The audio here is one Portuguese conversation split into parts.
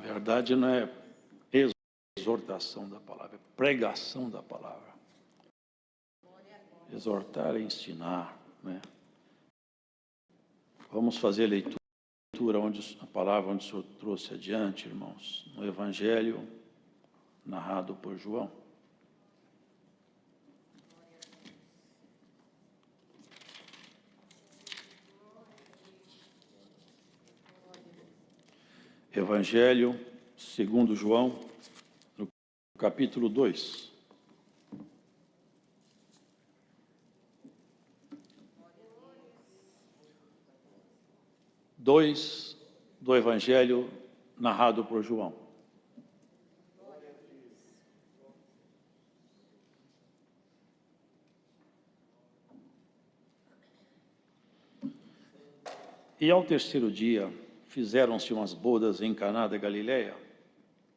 Na verdade, não é exortação da palavra, é pregação da palavra. Exortar é ensinar, né? Vamos fazer a leitura onde a palavra onde o Senhor trouxe adiante, irmãos, no Evangelho narrado por João. Evangelho segundo João, no capítulo 2. Do Evangelho narrado por João. E ao terceiro dia, fizeram-se umas bodas em Caná da Galileia,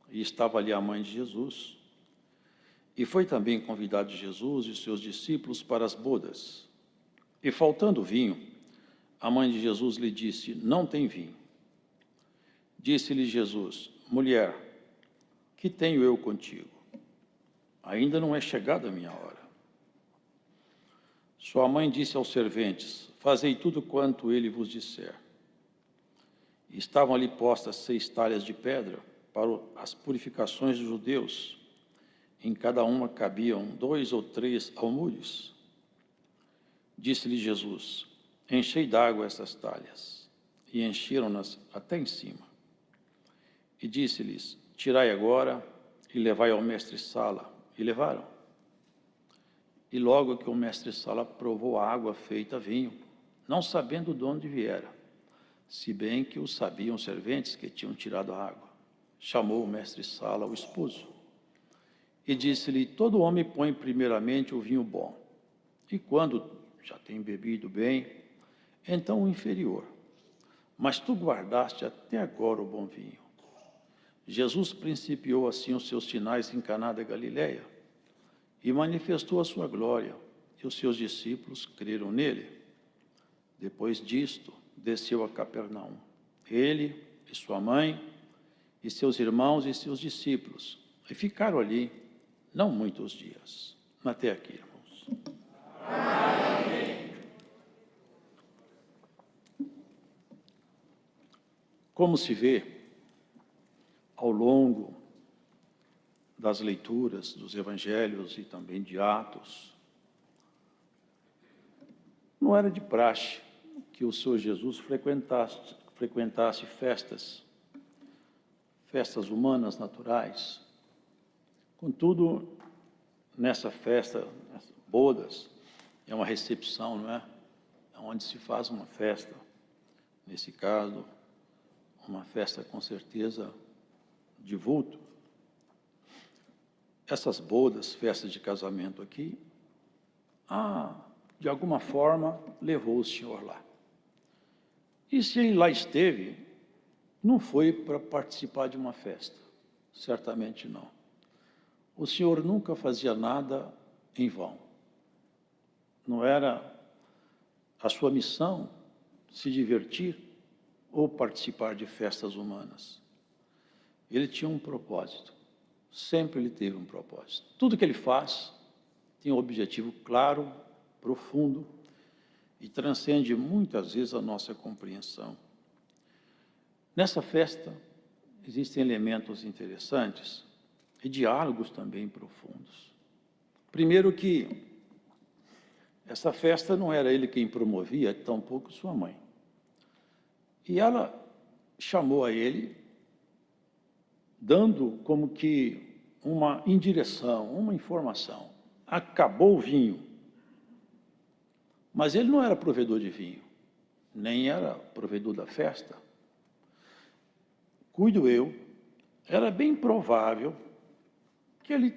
e estava ali a mãe de Jesus. E foi também convidado Jesus e seus discípulos para as bodas. E faltando vinho, a mãe de Jesus lhe disse: não tem vinho. Disse-lhe Jesus: mulher, que tenho eu contigo? Ainda não é chegada a minha hora. Sua mãe disse aos serventes: fazei tudo quanto ele vos disser. E estavam ali postas 6 talhas de pedra para as purificações dos judeus. Em cada uma cabiam 2 ou 3 almudes. Disse-lhe Jesus: enchei d'água essas talhas. E encheram-nas até em cima. E disse-lhes: tirai agora e levai ao mestre-sala. E levaram. E logo que o mestre-sala provou a água feita vinho, não sabendo de onde viera, se bem que o sabiam os serventes que tinham tirado a água, chamou o mestre-sala o esposo. E disse-lhe: todo homem põe primeiramente o vinho bom, e quando já tem bebido bem, então o inferior. Mas tu guardaste até agora o bom vinho. Jesus principiou assim os seus sinais em Caná da Galileia, e manifestou a sua glória, e os seus discípulos creram nele. Depois disto, desceu a Capernaum, ele e sua mãe, e seus irmãos e seus discípulos, e ficaram ali não muitos dias. Até aqui, irmãos. Amém. Como se vê, ao longo das leituras dos evangelhos e também de Atos, não era de praxe que o Senhor Jesus frequentasse festas humanas, naturais. Contudo, nessa festa, nessas bodas, é uma recepção, não é? É onde se faz uma festa. Nesse caso, uma festa com certeza de vulto. Essas bodas, festas de casamento aqui, de alguma forma, levou o Senhor lá. E se ele lá esteve, não foi para participar de uma festa, certamente não. O Senhor nunca fazia nada em vão. Não era a sua missão se divertir ou participar de festas humanas. Ele tinha um propósito, sempre ele teve um propósito. Tudo que ele faz tem um objetivo claro, profundo, e transcende muitas vezes a nossa compreensão. Nessa festa existem elementos interessantes e diálogos também profundos. Primeiro que essa festa não era ele quem promovia, tampouco sua mãe. E ela chamou a ele, dando como que uma indireção, uma informação. Acabou o vinho. Mas ele não era provedor de vinho, nem era provedor da festa. Cuido eu, era bem provável que ele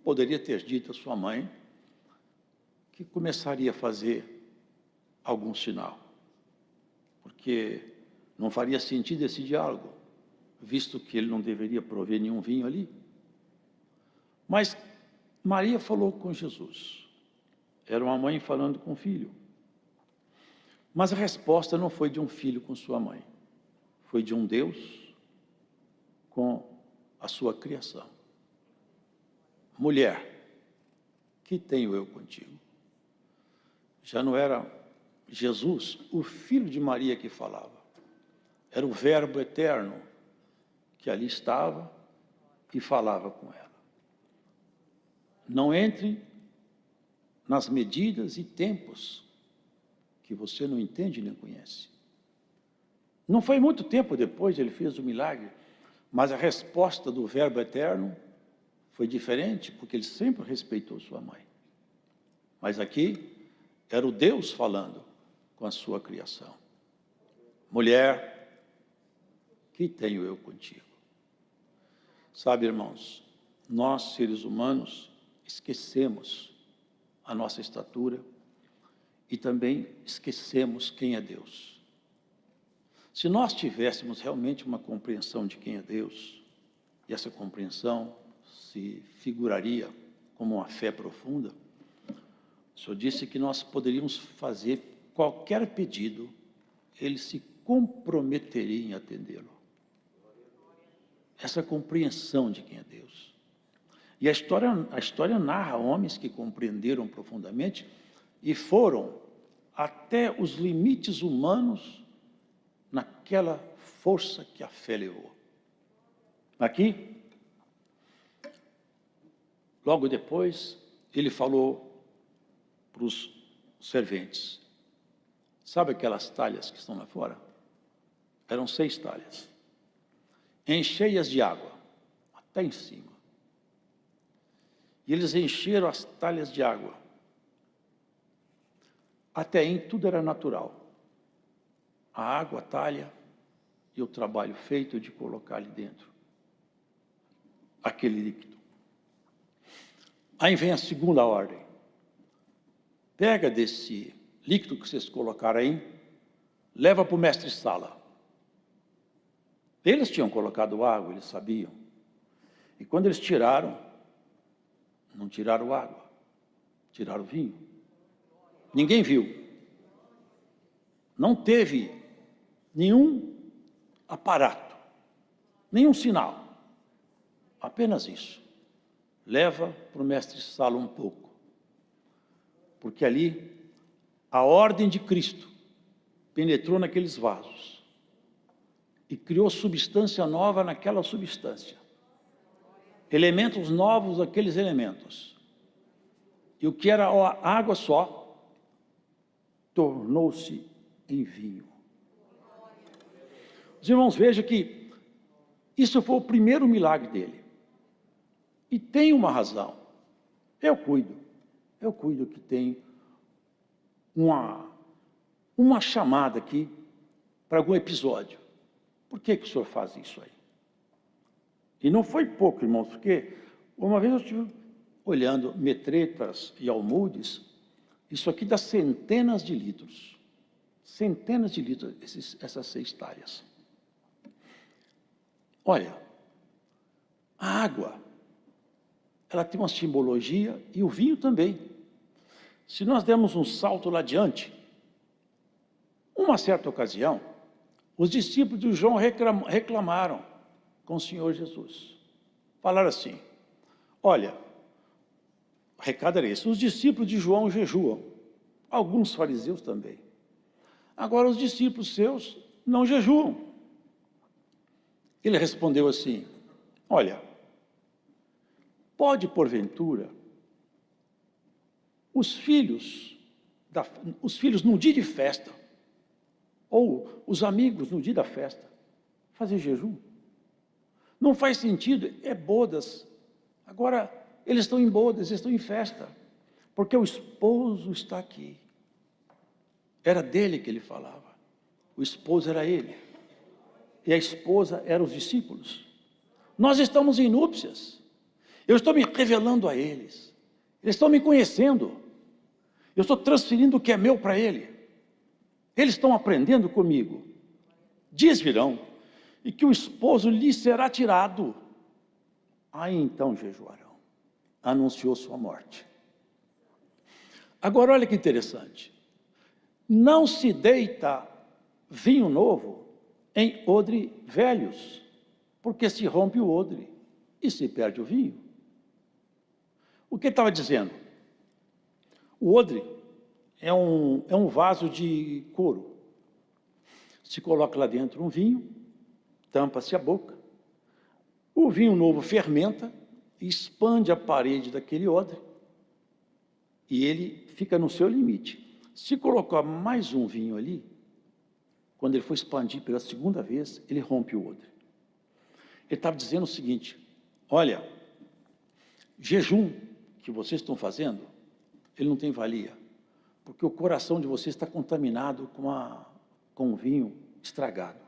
poderia ter dito à sua mãe que começaria a fazer algum sinal, porque não faria sentido esse diálogo, visto que ele não deveria prover nenhum vinho ali. Mas Maria falou com Jesus. Era uma mãe falando com o filho. Mas a resposta não foi de um filho com sua mãe. Foi de um Deus com a sua criação. Mulher, que tenho eu contigo? Já não era Jesus, o filho de Maria, que falava. Era o Verbo eterno que ali estava e falava com ela. Não entre nas medidas e tempos que você não entende nem conhece. Não foi muito tempo depois ele fez o milagre, mas a resposta do Verbo eterno foi diferente, porque ele sempre respeitou sua mãe. Mas aqui era o Deus falando com a sua criação. Mulher, que tenho eu contigo? Sabe, irmãos, nós, seres humanos, esquecemos a nossa estatura e também esquecemos quem é Deus. Se nós tivéssemos realmente uma compreensão de quem é Deus, e essa compreensão se figuraria como uma fé profunda, o Senhor disse que nós poderíamos fazer qualquer pedido, Ele se comprometeria em atendê-lo. Essa compreensão de quem é Deus. E a história narra homens que compreenderam profundamente e foram até os limites humanos naquela força que a fé levou. Aqui, logo depois, ele falou para os serventes. Sabe aquelas talhas que estão lá fora? Eram 6 talhas, encheias de água, até em cima. E eles encheram as talhas de água. Até aí tudo era natural. A água, a talha e o trabalho feito de colocar ali dentro aquele líquido. Aí vem a segunda ordem. Pega desse líquido que vocês colocaram aí, leva para o mestre-sala. Eles tinham colocado água, eles sabiam. E quando eles tiraram, não tiraram água, tiraram vinho. Ninguém viu. Não teve nenhum aparato, nenhum sinal. Apenas isso. Leva para o mestre-sala um pouco. Porque ali, a ordem de Cristo penetrou naqueles vasos e criou substância nova naquela substância. Elementos novos naqueles elementos. E o que era água só, tornou-se em vinho. Os irmãos, vejam que isso foi o primeiro milagre dele. E tem uma razão. Eu cuido que tem uma chamada aqui para algum episódio. Por que o senhor faz isso aí? E não foi pouco, irmãos, porque uma vez eu estive olhando metretas e almudes, isso aqui dá centenas de litros. Centenas de litros, essas 6 talhas. Olha, a água, ela tem uma simbologia e o vinho também. Se nós dermos um salto lá adiante, uma certa ocasião, os discípulos de João reclamaram com o Senhor Jesus. Falaram assim, olha, o recado era esse, os discípulos de João jejuam, alguns fariseus também. Agora os discípulos seus não jejuam. Ele respondeu assim, olha, pode porventura os filhos num dia de festa, ou os amigos no dia da festa, fazer jejum? Não faz sentido, é bodas. Agora, eles estão em bodas, eles estão em festa, porque o esposo está aqui. Era dele que ele falava. O esposo era ele. E a esposa eram os discípulos. Nós estamos em núpcias. Eu estou me revelando a eles. Eles estão me conhecendo. Eu estou transferindo o que é meu para ele. Eles estão aprendendo comigo. Dias virão e que o esposo lhe será tirado. Aí então jejuarão. Anunciou sua morte. Agora olha que interessante. Não se deita vinho novo em odre velhos, porque se rompe o odre e se perde o vinho. O que ele estava dizendo? O odre é um vaso de couro. Se coloca lá dentro um vinho, tampa-se a boca, o vinho novo fermenta, expande a parede daquele odre e ele fica no seu limite. Se colocar mais um vinho ali, quando ele for expandir pela segunda vez, ele rompe o odre. Ele estava dizendo o seguinte: olha, jejum que vocês estão fazendo, ele não tem valia, porque o coração de vocês está contaminado com um vinho estragado.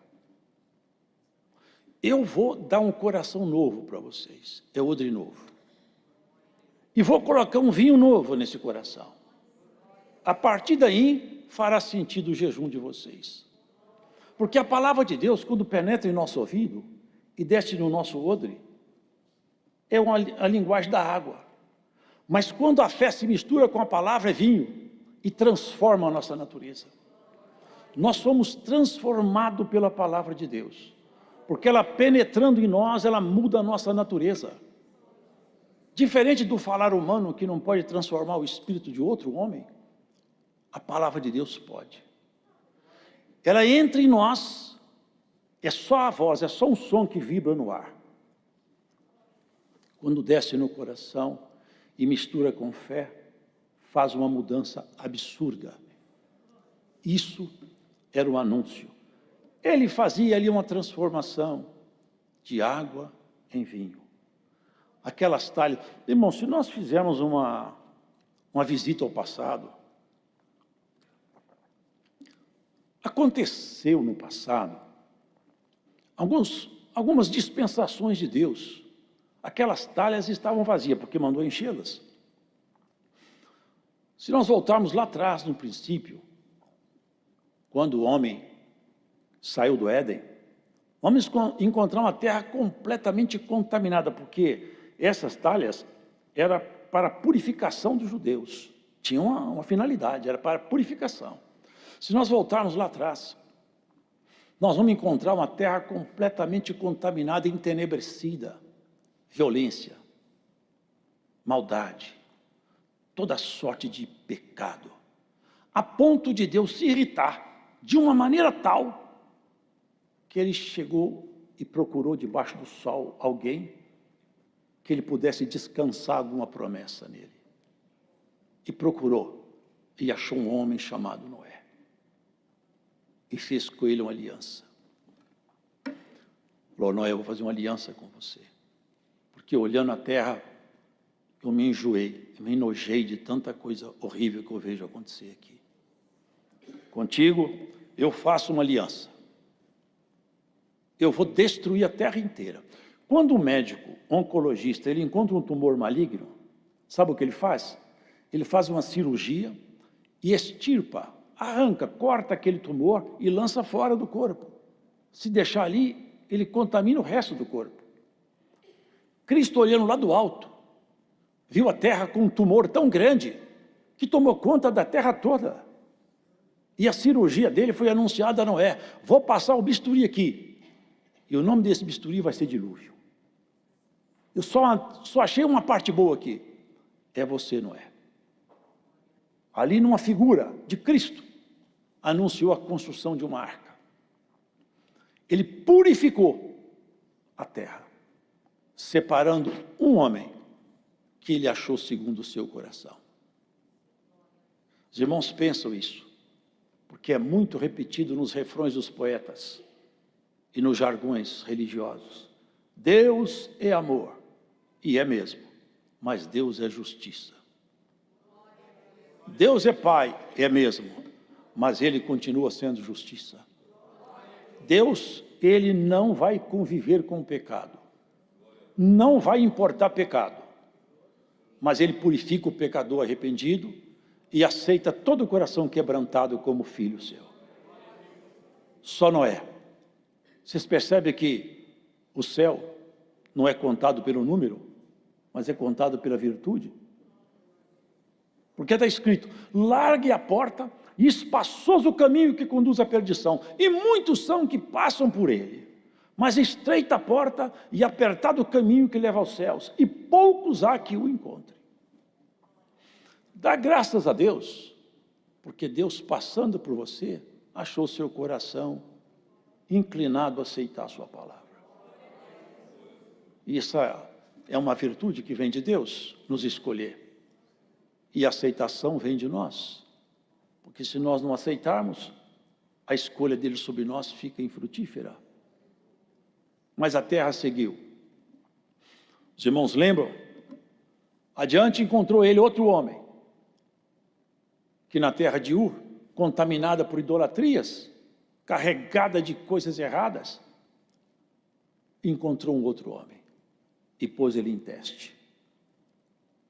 Eu vou dar um coração novo para vocês, é odre novo. E vou colocar um vinho novo nesse coração. A partir daí, fará sentido o jejum de vocês. Porque a palavra de Deus, quando penetra em nosso ouvido e desce no nosso odre, é a linguagem da água. Mas quando a fé se mistura com a palavra, é vinho e transforma a nossa natureza. Nós somos transformados pela palavra de Deus, porque ela penetrando em nós, ela muda a nossa natureza. Diferente do falar humano, que não pode transformar o espírito de outro homem, a palavra de Deus pode. Ela entra em nós, é só a voz, é só um som que vibra no ar. Quando desce no coração e mistura com fé, faz uma mudança absurda. Isso era o anúncio. Ele fazia ali uma transformação de água em vinho. Aquelas talhas. Irmão, se nós fizermos uma visita ao passado, aconteceu no passado algumas dispensações de Deus. Aquelas talhas estavam vazias, porque mandou enchê-las. Se nós voltarmos lá atrás, no princípio, quando o homem saiu do Éden, vamos encontrar uma terra completamente contaminada, porque essas talhas eram para a purificação dos judeus. Tinha uma finalidade, era para a purificação. Se nós voltarmos lá atrás, nós vamos encontrar uma terra completamente contaminada, entenebrecida, violência, maldade, toda sorte de pecado, a ponto de Deus se irritar de uma maneira tal que ele chegou e procurou debaixo do sol alguém que ele pudesse descansar alguma promessa nele. E procurou, e achou um homem chamado Noé. E fez com ele uma aliança. Falou: Noé, eu vou fazer uma aliança com você. Porque olhando a terra, eu me enjoei, eu me enojei de tanta coisa horrível que eu vejo acontecer aqui. Contigo, eu faço uma aliança. Eu vou destruir a terra inteira. Quando o médico oncologista ele encontra um tumor maligno, sabe o que ele faz? Ele faz uma cirurgia e extirpa, arranca, corta aquele tumor e lança fora do corpo. Se deixar ali, ele contamina o resto do corpo. Cristo, olhando lá do alto, viu a terra com um tumor tão grande que tomou conta da terra toda. E a cirurgia dele foi anunciada a Noé: vou passar o bisturi aqui. E o nome desse bisturi vai ser dilúvio. Eu só achei uma parte boa aqui. É você, Noé. Ali numa figura de Cristo, anunciou a construção de uma arca. Ele purificou a terra, separando um homem que ele achou segundo o seu coração. Os irmãos pensam isso, porque é muito repetido nos refrões dos poetas e nos jargões religiosos. Deus é amor, e é mesmo, mas Deus é justiça. Deus é Pai, é mesmo, mas Ele continua sendo justiça. Deus, Ele não vai conviver com o pecado, não vai importar pecado, mas Ele purifica o pecador arrependido e aceita todo o coração quebrantado como filho seu. Só Noé. Vocês percebem que o céu não é contado pelo número, mas é contado pela virtude? Porque está escrito: largue a porta e espaçoso o caminho que conduz à perdição, e muitos são que passam por ele. Mas estreita a porta e apertado o caminho que leva aos céus, e poucos há que o encontrem. Dá graças a Deus, porque Deus, passando por você, achou seu coração inclinado a aceitar a sua palavra. E essa é uma virtude que vem de Deus, nos escolher. E a aceitação vem de nós. Porque se nós não aceitarmos, a escolha dele sobre nós fica infrutífera. Mas a terra seguiu. Os irmãos lembram? Adiante encontrou ele outro homem, que na terra de Ur, contaminada por idolatrias, carregada de coisas erradas, encontrou um outro homem e pôs ele em teste.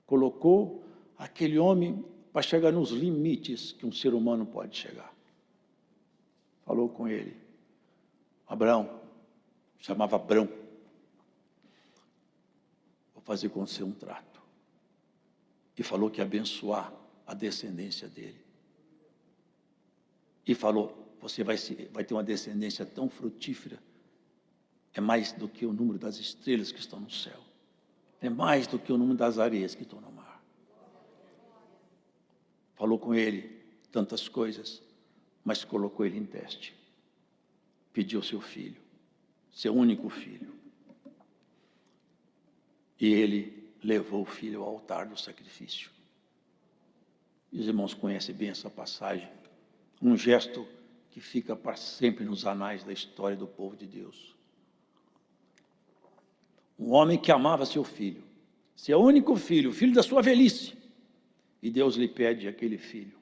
Colocou aquele homem para chegar nos limites que um ser humano pode chegar. Falou com ele, Abraão, chamava Abrão, vou fazer com você um trato. E falou que ia abençoar a descendência dele. E falou, você vai ter uma descendência tão frutífera, é mais do que o número das estrelas que estão no céu, é mais do que o número das areias que estão no mar. Falou com ele tantas coisas, mas colocou ele em teste. Pediu seu filho, seu único filho. E ele levou o filho ao altar do sacrifício. E os irmãos conhecem bem essa passagem. Um gesto que fica para sempre nos anais da história do povo de Deus. Um homem que amava seu filho, seu único filho, o filho da sua velhice. E Deus lhe pede aquele filho.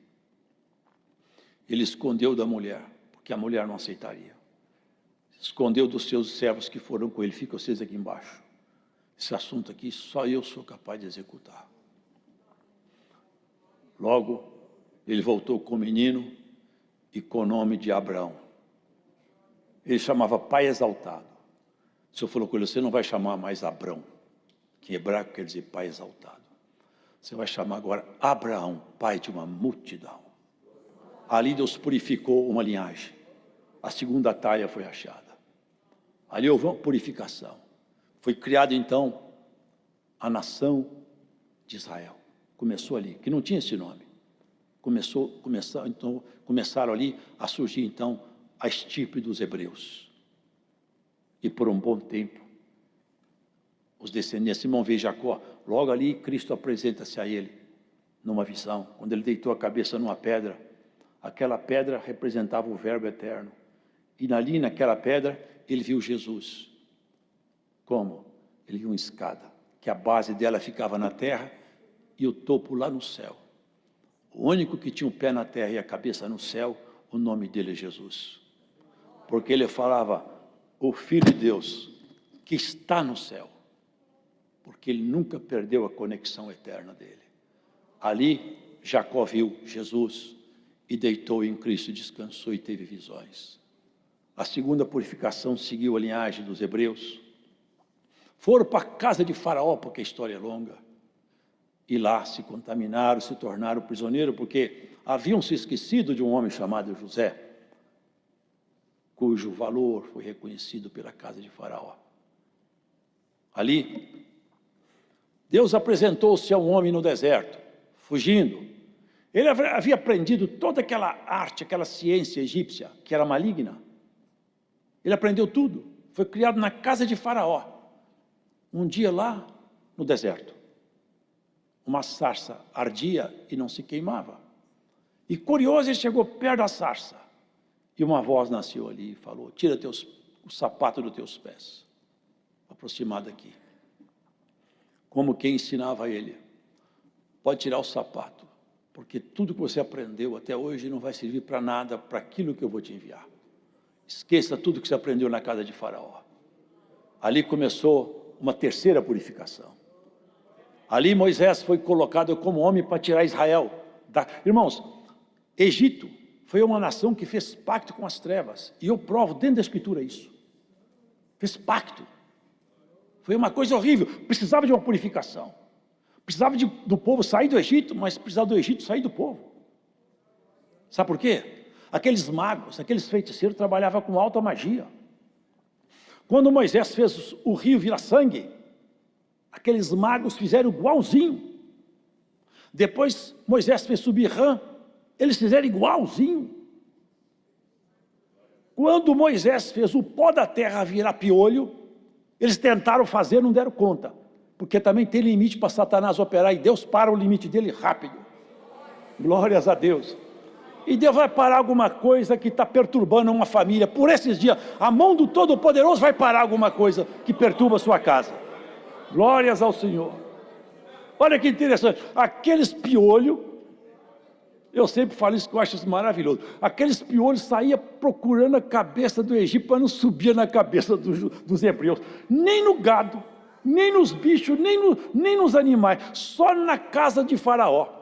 Ele escondeu da mulher, porque a mulher não aceitaria. Escondeu dos seus servos que foram com ele. Fica vocês aqui embaixo. Esse assunto aqui só eu sou capaz de executar. Logo, ele voltou com o menino e com o nome de Abraão. Ele chamava Pai Exaltado. O Senhor falou com ele, você não vai chamar mais Abrão, que em hebraico quer dizer Pai Exaltado. Você vai chamar agora Abraão, pai de uma multidão. Ali Deus purificou uma linhagem. A segunda talha foi achada. Ali houve uma purificação. Foi criada então a nação de Israel. Começou ali, que não tinha esse nome. Começaram ali a surgir então a estirpe dos hebreus. E por um bom tempo, os descendentes, irmão, vê Jacó, logo ali Cristo apresenta-se a ele, numa visão, quando ele deitou a cabeça numa pedra, aquela pedra representava o verbo eterno, e ali naquela pedra, ele viu Jesus. Como? Ele viu uma escada, que a base dela ficava na terra, e o topo lá no céu. O único que tinha o pé na terra e a cabeça no céu, o nome dele é Jesus. Porque ele falava, o Filho de Deus, que está no céu. Porque ele nunca perdeu a conexão eterna dele. Ali, Jacó viu Jesus e deitou em Cristo, descansou e teve visões. A segunda purificação seguiu a linhagem dos hebreus. Foram para a casa de Faraó, porque a história é longa. E lá se contaminaram, se tornaram prisioneiros, porque haviam se esquecido de um homem chamado José, cujo valor foi reconhecido pela casa de Faraó. Ali, Deus apresentou-se a um homem no deserto, fugindo. Ele havia aprendido toda aquela arte, aquela ciência egípcia, que era maligna. Ele aprendeu tudo. Foi criado na casa de Faraó. Um dia lá, no deserto, uma sarça ardia e não se queimava. E curioso, ele chegou perto da sarça. E uma voz nasceu ali e falou, tira o sapato dos teus pés. Aproximado aqui. Como quem ensinava a ele. Pode tirar o sapato, porque tudo que você aprendeu até hoje não vai servir para nada, para aquilo que eu vou te enviar. Esqueça tudo que você aprendeu na casa de Faraó. Ali começou uma terceira purificação. Ali Moisés foi colocado como homem para tirar Israel. Irmãos, Egito foi uma nação que fez pacto com as trevas. E eu provo dentro da Escritura isso. Fez pacto. Foi uma coisa horrível. Precisava de uma purificação. Precisava do povo sair do Egito, mas precisava do Egito sair do povo. Sabe por quê? Aqueles magos, aqueles feiticeiros trabalhavam com alta magia. Quando Moisés fez o rio virar sangue, aqueles magos fizeram igualzinho. Depois Moisés fez subir rã, eles fizeram igualzinho. Quando Moisés fez o pó da terra virar piolho, eles tentaram fazer, não deram conta. Porque também tem limite para Satanás operar, e Deus para o limite dele rápido. Glórias a Deus. E Deus vai parar alguma coisa que está perturbando uma família. Por esses dias, a mão do Todo-Poderoso vai parar alguma coisa que perturba a sua casa. Glórias ao Senhor. Olha que interessante, aqueles piolhos, eu sempre falo isso que eu acho isso maravilhoso, aqueles piolhos saíam procurando a cabeça do Egito para não subir na cabeça dos hebreus, nem no gado, nem nos bichos, nem nos animais, só na casa de Faraó.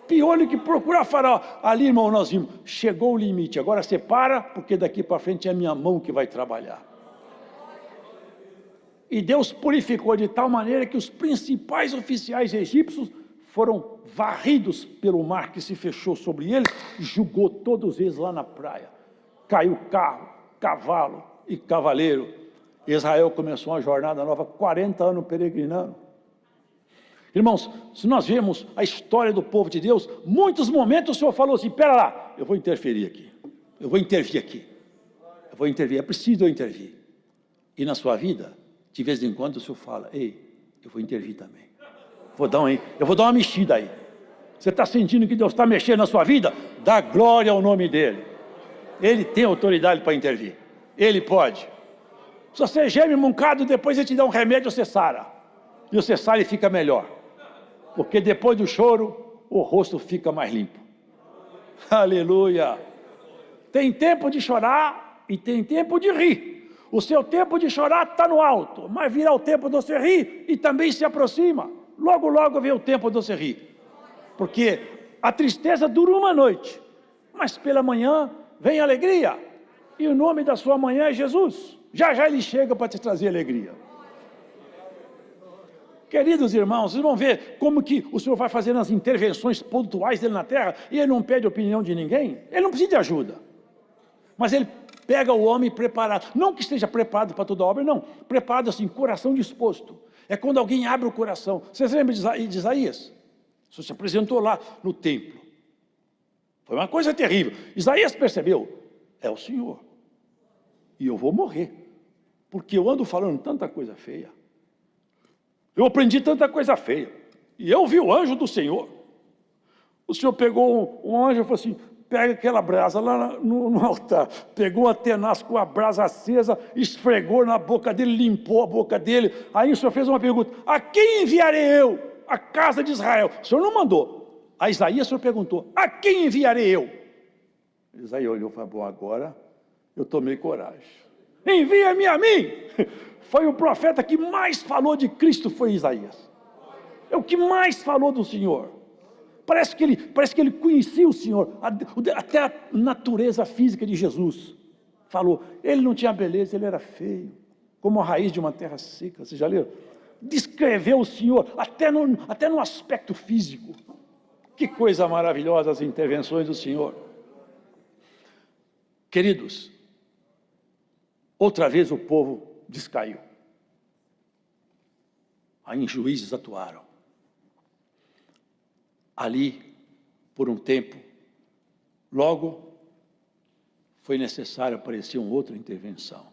Piolho que procura Faraó. Ali, irmão, nós vimos, chegou o limite, agora você para, porque daqui para frente é a minha mão que vai trabalhar. E Deus purificou de tal maneira que os principais oficiais egípcios foram varridos pelo mar que se fechou sobre eles e jogou todos eles lá na praia. Caiu carro, cavalo e cavaleiro. Israel começou uma jornada nova, 40 anos peregrinando. Irmãos, se nós vemos a história do povo de Deus, muitos momentos o Senhor falou assim, espera lá, eu vou interferir aqui, eu vou intervir aqui, eu vou intervir, é preciso eu intervir. E na sua vida, de vez em quando o Senhor fala, ei, eu vou intervir também. Eu vou dar uma mexida aí. Você está sentindo que Deus está mexendo na sua vida? Dá glória ao nome dEle. Ele tem autoridade para intervir. Ele pode. Se você geme um bocado, depois Ele te dá um remédio, você sara. E você sara e fica melhor. Porque depois do choro, o rosto fica mais limpo. Aleluia. Tem tempo de chorar e tem tempo de rir. O seu tempo de chorar está no alto, mas virá o tempo de você rir e também se aproxima. Logo, logo vem o tempo de você rir. Porque a tristeza dura uma noite, mas pela manhã vem a alegria. E o nome da sua manhã é Jesus. Já já Ele chega para te trazer alegria. Queridos irmãos, vocês vão ver como que o Senhor vai fazendo as intervenções pontuais dele na terra e Ele não pede opinião de ninguém. Ele não precisa de ajuda. Mas Ele pega o homem preparado, não que esteja preparado para toda a obra, não, preparado assim, coração disposto. É quando alguém abre o coração. Vocês lembram de Isaías? O Senhor se apresentou lá no templo. Foi uma coisa terrível. Isaías percebeu, é o Senhor. E eu vou morrer, porque eu ando falando tanta coisa feia. Eu aprendi tanta coisa feia. E eu vi o anjo do Senhor. O Senhor pegou um anjo e falou assim, pega aquela brasa lá no altar, pegou a tenaz com a brasa acesa, esfregou na boca dele, limpou a boca dele. Aí o Senhor fez uma pergunta, a quem enviarei eu? A casa de Israel. O Senhor não mandou. A Isaías o Senhor perguntou, a quem enviarei eu? Isaías olhou e falou, bom, agora eu tomei coragem. Envia-me a mim. Foi o profeta que mais falou de Cristo, foi Isaías. É o que mais falou do Senhor. Parece que ele conhecia o Senhor, até a natureza física de Jesus. Falou, ele não tinha beleza, ele era feio, como a raiz de uma terra seca. Vocês já leram? Descreveu o Senhor, até no aspecto físico. Que coisa maravilhosa as intervenções do Senhor. Queridos, outra vez o povo descaiu. Aí juízes atuaram. Ali, por um tempo, logo foi necessário aparecer uma outra intervenção.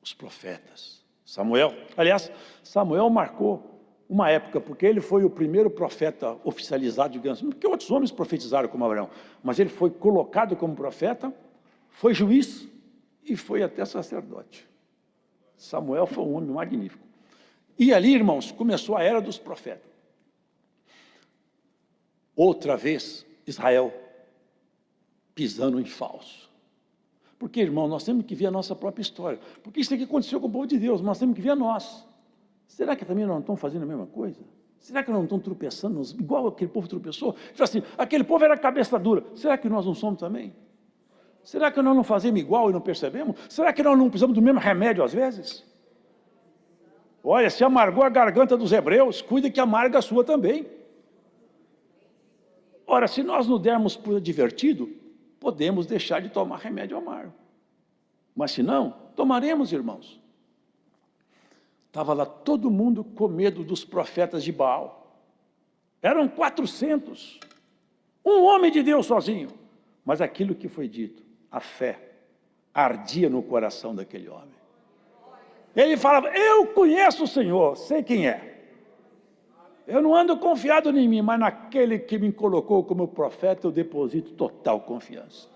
Os profetas. Samuel, aliás, Samuel marcou uma época, porque ele foi o primeiro profeta oficializado, digamos, porque outros homens profetizaram como Abraão, mas ele foi colocado como profeta, foi juiz e foi até sacerdote. Samuel foi um homem magnífico. E ali, irmãos, começou a era dos profetas. Outra vez, Israel pisando em falso. Porque, irmão, nós temos que ver a nossa própria história. Porque isso aqui aconteceu com o povo de Deus, mas nós temos que ver a nós. Será que também nós não estamos fazendo a mesma coisa? Será que nós não estamos tropeçando, igual aquele povo tropeçou? Assim, aquele povo era cabeça dura. Será que nós não somos também? Será que nós não fazemos igual e não percebemos? Será que nós não precisamos do mesmo remédio às vezes? Olha, se amargou a garganta dos hebreus, cuida que amarga a sua também. Ora, se nós não dermos por divertido, podemos deixar de tomar remédio amargo. Mas se não, tomaremos, irmãos. Estava lá todo mundo com medo dos profetas de Baal. Eram 400. Um homem de Deus sozinho. Mas aquilo que foi dito, a fé, ardia no coração daquele homem. Ele falava, eu conheço o Senhor, sei quem é. Eu não ando confiado em mim, mas naquele que me colocou como profeta, eu deposito total confiança.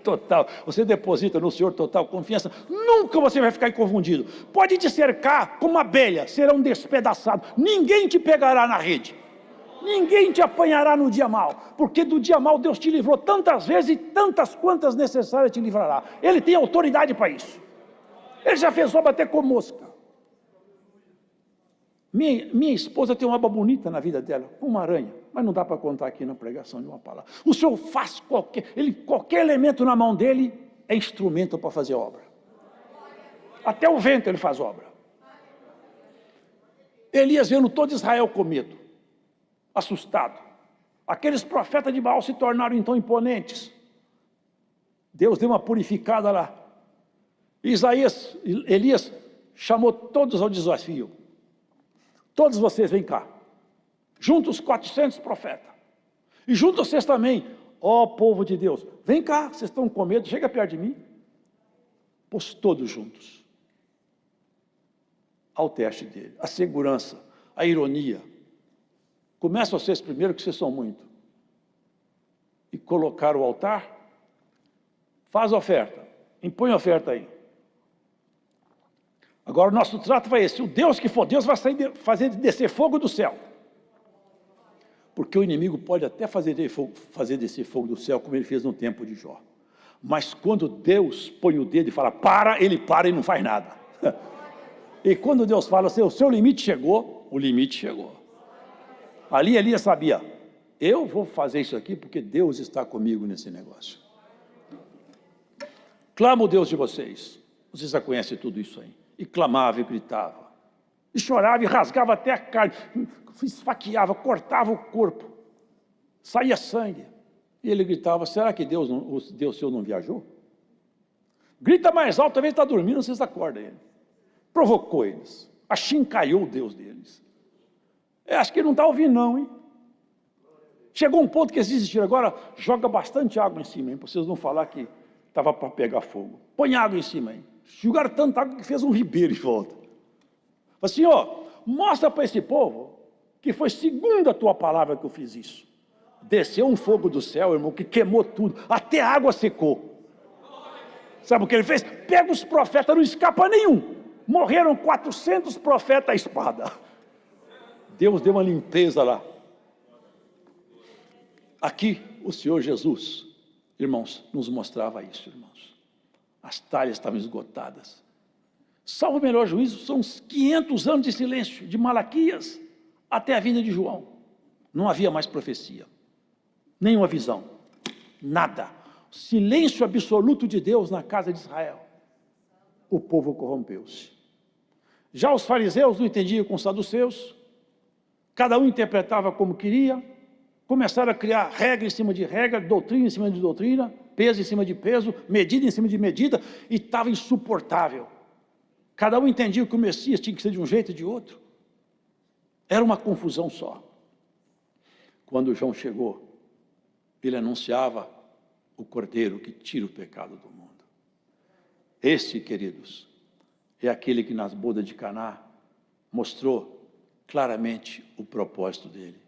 Total. Você deposita no Senhor total confiança, nunca você vai ficar confundido. Pode te cercar como abelha, serão despedaçados. Ninguém te pegará na rede. Ninguém te apanhará no dia mal, porque do dia mal Deus te livrou tantas vezes e tantas quantas necessárias te livrará. Ele tem autoridade para isso. Ele já fez obra até com mosca. Minha esposa tem uma aba bonita na vida dela, uma aranha, mas não dá para contar aqui na pregação de uma palavra. O Senhor faz qualquer elemento na mão dele é instrumento para fazer obra. Até o vento ele faz obra. Elias vendo todo Israel com medo, assustado. Aqueles profetas de Baal se tornaram então imponentes. Deus deu uma purificada lá. Elias chamou todos ao desafio. Todos vocês, vem cá. Junta os 400 profetas. E junta vocês também, ó povo de Deus. Vem cá, vocês estão com medo, chega perto de mim. Pôs todos juntos. Ao teste dele. A segurança, a ironia. Começa vocês primeiro, que vocês são muito. E colocar o altar. Faz a oferta. Impõe a oferta aí. Agora o nosso trato vai esse. O Deus que for Deus vai fazer descer fogo do céu. Porque o inimigo pode até fazer descer fogo do céu, como ele fez no tempo de Jó. Mas quando Deus põe o dedo e fala, para, ele para e não faz nada. E quando Deus fala assim, o seu limite chegou, o limite chegou. Ali Elias sabia, eu vou fazer isso aqui porque Deus está comigo nesse negócio. Clamo o Deus de vocês. Vocês já conhecem tudo isso aí. E clamava e gritava. E chorava e rasgava até a carne. Esfaqueava, cortava o corpo. Saía sangue. E ele gritava, será que Deus seu não viajou? Grita mais alto, talvez está dormindo, vocês acordam ele. Provocou eles. Achincalhou o Deus deles. Acho que ele não está ouvindo não, hein? Chegou um ponto que eles desistiram. Agora, joga bastante água em cima, hein? Para vocês não falar que estava para pegar fogo. Põe água em cima, hein? Jogaram tanta água que fez um ribeiro em volta. Assim, ó, mostra para esse povo que foi segundo a tua palavra que eu fiz isso. Desceu um fogo do céu, irmão, que queimou tudo. Até a água secou. Sabe o que ele fez? Pega os profetas, não escapa nenhum. Morreram 400 profetas à espada. Deus deu uma limpeza lá. Aqui, o Senhor Jesus, irmãos, nos mostrava isso, irmãos. As talhas estavam esgotadas. Salvo o melhor juízo, são uns 500 anos de silêncio, de Malaquias até a vinda de João. Não havia mais profecia, nenhuma visão, nada. Silêncio absoluto de Deus na casa de Israel. O povo corrompeu-se. Já os fariseus não entendiam com os saduceus, cada um interpretava como queria, começaram a criar regra em cima de regra, doutrina em cima de doutrina, peso em cima de peso, medida em cima de medida, e estava insuportável. Cada um entendia que o Messias tinha que ser de um jeito e de outro. Era uma confusão só. Quando João chegou, ele anunciava o Cordeiro que tira o pecado do mundo. Este, queridos, é aquele que nas bodas de Caná mostrou claramente o propósito dele.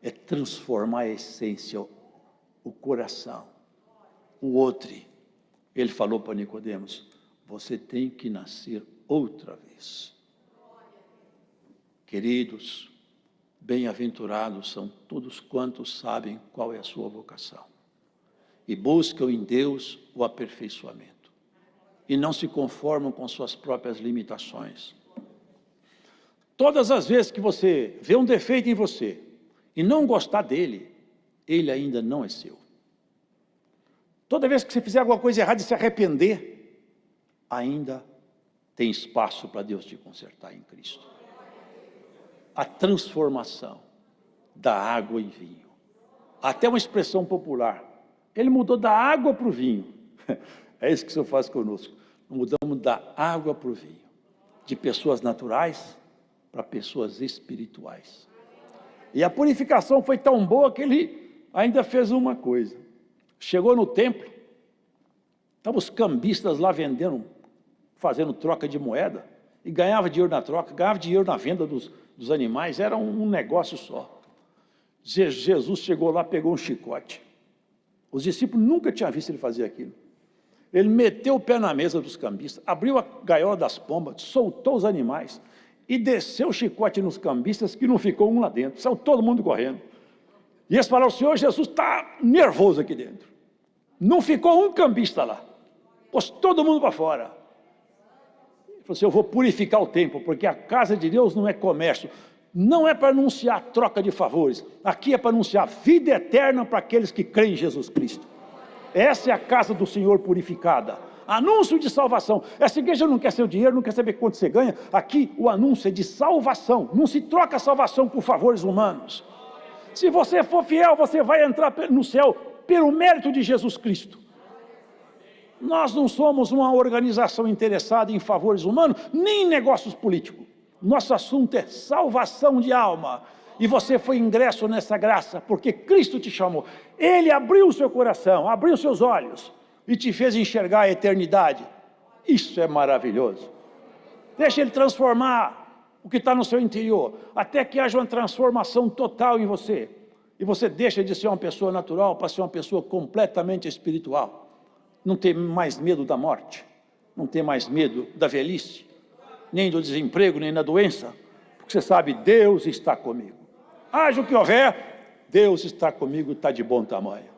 É transformar a essência, o coração, o outro. Ele falou para Nicodemos, você tem que nascer outra vez. Queridos, bem-aventurados são todos quantos sabem qual é a sua vocação e buscam em Deus o aperfeiçoamento e não se conformam com suas próprias limitações. Todas as vezes que você vê um defeito em você e não gostar dele, ele ainda não é seu. Toda vez que você fizer alguma coisa errada e se arrepender, ainda tem espaço para Deus te consertar em Cristo. A transformação da água em vinho. Até uma expressão popular. Ele mudou da água para o vinho. É isso que o Senhor faz conosco. Mudamos da água para o vinho. de pessoas naturais para pessoas espirituais. E a purificação foi tão boa que ele ainda fez uma coisa. Chegou no templo, estavam os cambistas lá vendendo, fazendo troca de moeda, e ganhava dinheiro na troca, ganhava dinheiro na venda dos animais, era um negócio só. Jesus chegou lá, pegou um chicote. Os discípulos nunca tinham visto ele fazer aquilo. Ele meteu o pé na mesa dos cambistas, abriu a gaiola das pombas, soltou os animais e desceu o chicote nos cambistas, que não ficou um lá dentro, saiu todo mundo correndo. E eles falaram: o Senhor Jesus está nervoso aqui dentro. Não ficou um cambista lá, pôs todo mundo para fora. Ele falou assim: eu vou purificar o templo, porque a casa de Deus não é comércio, não é para anunciar troca de favores, aqui é para anunciar vida eterna para aqueles que creem em Jesus Cristo. Essa é a casa do Senhor purificada, anúncio de salvação. Essa igreja não quer seu dinheiro, não quer saber quanto você ganha, aqui o anúncio é de salvação, não se troca salvação por favores humanos. Se você for fiel, você vai entrar no céu pelo mérito de Jesus Cristo. Nós não somos uma organização interessada em favores humanos, nem em negócios políticos. Nosso assunto é salvação de alma. E você foi ingresso nessa graça, porque Cristo te chamou. Ele abriu o seu coração, abriu seus olhos e te fez enxergar a eternidade. Isso é maravilhoso. Deixa Ele transformar o que está no seu interior, até que haja uma transformação total em você. E você deixa de ser uma pessoa natural para ser uma pessoa completamente espiritual. Não tem mais medo da morte, não tem mais medo da velhice, nem do desemprego, nem da doença, porque você sabe, Deus está comigo. Haja o que houver, Deus está comigo, está de bom tamanho.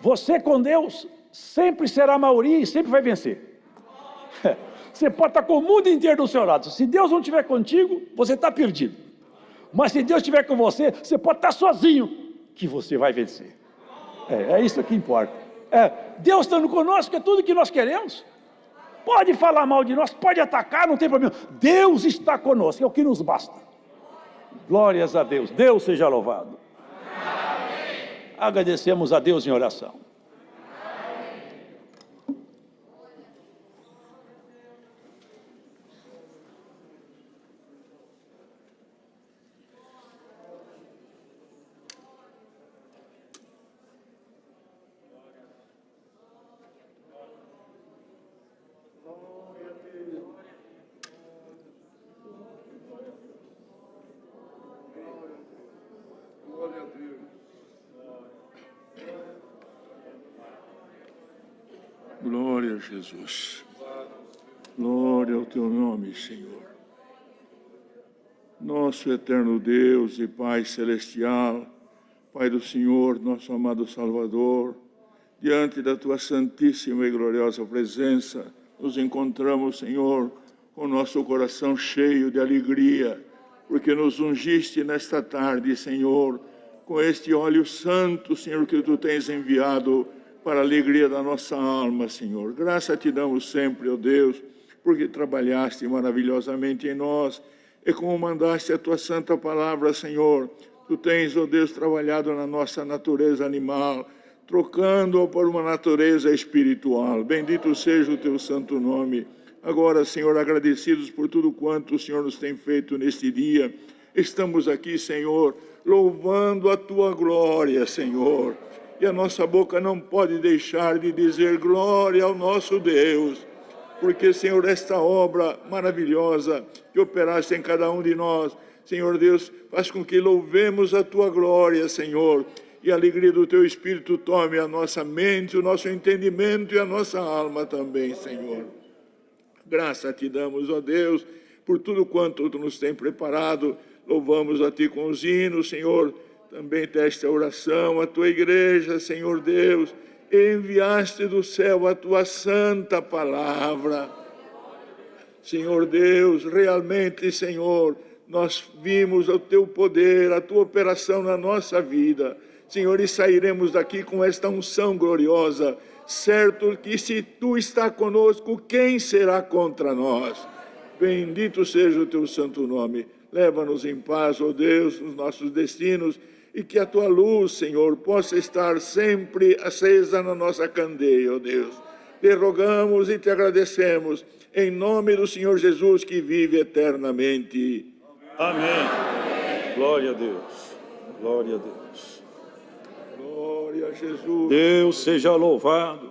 Você com Deus sempre será a maioria e sempre vai vencer. Você pode estar com o mundo inteiro do seu lado. Se Deus não estiver contigo, você está perdido. Mas se Deus estiver com você, você pode estar sozinho, que você vai vencer. É isso que importa. Deus estando conosco é tudo que nós queremos. Pode falar mal de nós, pode atacar, não tem problema. Deus está conosco, é o que nos basta. Glórias a Deus, Deus seja louvado. Amém. Agradecemos a Deus em oração. Glória a Jesus. Glória ao teu nome, Senhor. Nosso eterno Deus e Pai celestial, Pai do Senhor, nosso amado Salvador, diante da tua santíssima e gloriosa presença, nos encontramos, Senhor, com nosso coração cheio de alegria, porque nos ungiste nesta tarde, Senhor, com este óleo santo, Senhor, que tu tens enviado para a alegria da nossa alma, Senhor. Graça te damos sempre, ó Deus, porque trabalhaste maravilhosamente em nós e como mandaste a tua santa palavra, Senhor, tu tens, ó Deus, trabalhado na nossa natureza animal, trocando-a por uma natureza espiritual. Bendito seja o teu santo nome. Agora, Senhor, agradecidos por tudo quanto o Senhor nos tem feito neste dia, estamos aqui, Senhor, louvando a tua glória, Senhor. E a nossa boca não pode deixar de dizer glória ao nosso Deus, porque, Senhor, esta obra maravilhosa que operaste em cada um de nós, Senhor Deus, faz com que louvemos a tua glória, Senhor, e a alegria do teu Espírito tome a nossa mente, o nosso entendimento e a nossa alma também, Senhor. Graça te damos, ó Deus, por tudo quanto tu nos tem preparado. Louvamos a ti com os hinos, Senhor. Também desta oração, a tua igreja, Senhor Deus, enviaste do céu a tua santa palavra. Senhor Deus, realmente, Senhor, nós vimos o teu poder, a tua operação na nossa vida. Senhor, e sairemos daqui com esta unção gloriosa, certo que se tu está conosco, quem será contra nós? Bendito seja o teu santo nome. Leva-nos em paz, ó Deus, nos nossos destinos, e que a tua luz, Senhor, possa estar sempre acesa na nossa candeia, ó Deus. te rogamos e te agradecemos, em nome do Senhor Jesus, que vive eternamente. Amém. Glória a Deus. Glória a Deus. Glória a Jesus. Deus seja louvado.